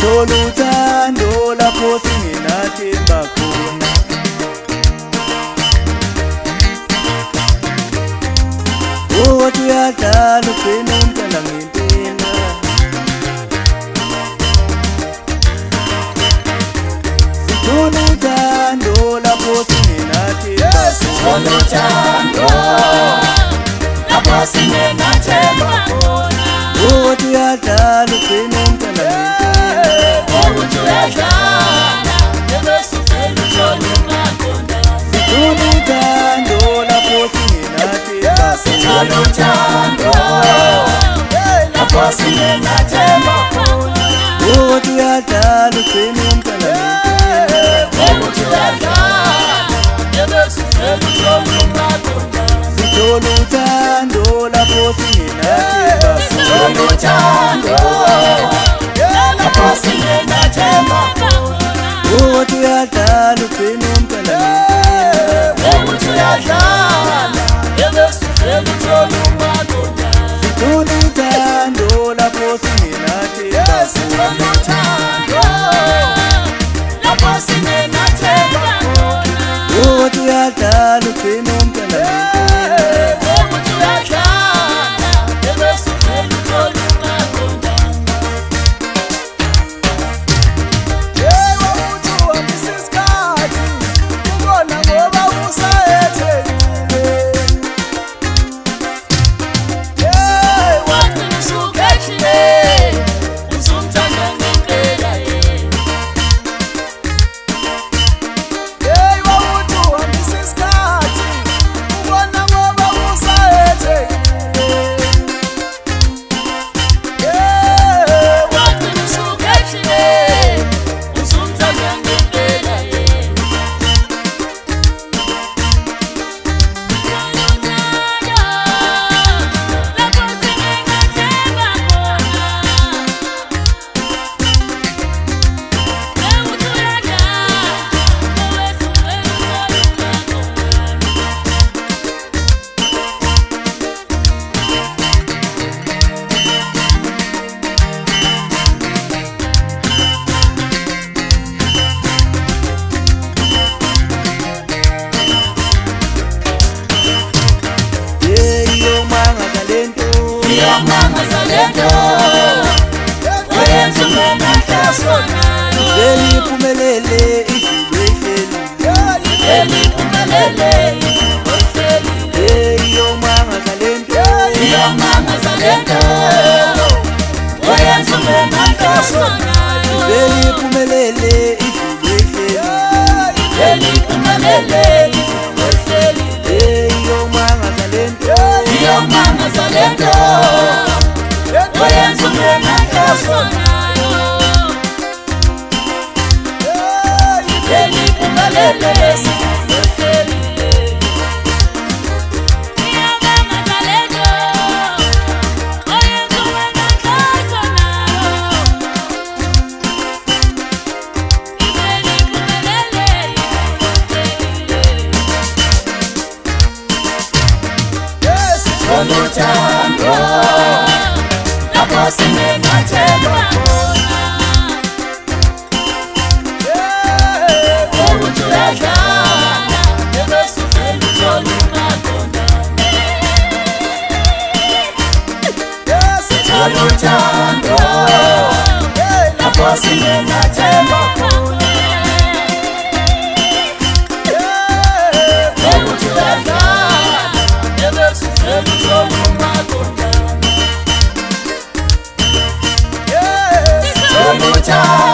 sithola uthando lapho singenathemba khona. Wathi uyadlala ugcine umntana ngempela. Sithola uthando lapho singenathemba khona. Sithola uthando lapho singenathemba khona. Wathi uyadlala ugcine umntana ngempela. Wathi uyadlala ebese uvele uthole umakhona. Sithola uthando lapho singenathemba. Sithola uthando lapho singenathemba khona. Wathi uyadlala ugcine umntana ngempela. Wathi uyadlala ebese uvele uthole umakhona. Sithola uthando lapho singenathemba. Sithola uthando lapho singenathemba khona. Wathi uyadlala ugcine umntana ngempela. Wathi uyadlala ebese uvele uthole umakhona. Sithola uthando lapho singenathemba. Sithola uthando lapho singenathemba khona. Wathi uyadlala ugcine umntana ngempela. Wathi uyadlala ebese uvele uthole umakhona. Wathi uhambisa isikhathi ubona ngoba usayethekile. Wathi usukhethile usumthanda ngempela. Wathi uhambisa isikhathi ubona ngoba usayethekile. Wathi usukhethile usumthanda ngempela. Iyamanga lento oyenza mina ngihlazanayo. Beliphumelele izulu ehleli. Beliphumelele izulu ehlelile. Iyomanga lento. Iyamanga lento oyenza mina ngihlazanayo. Beliphumelele izulu ehleli. Beliphumelele izulu ehlelile. Iyomanga lento. Iyamanga lento oyenza mina ngihlazanayo. Beliphumelele izulu ehlelile. Iyamanga lento oyenza mina ngihlazanayo. Beliphumelele izulu ehlelile. Sithola uthando lapho singenathemba khona. Wathi uyadlala ebese uvele uthole umakhona. Sithola uthando lapho singenathemba khona. Wathi uyadlala ebese uvele uthole umakhona. Sithola uthando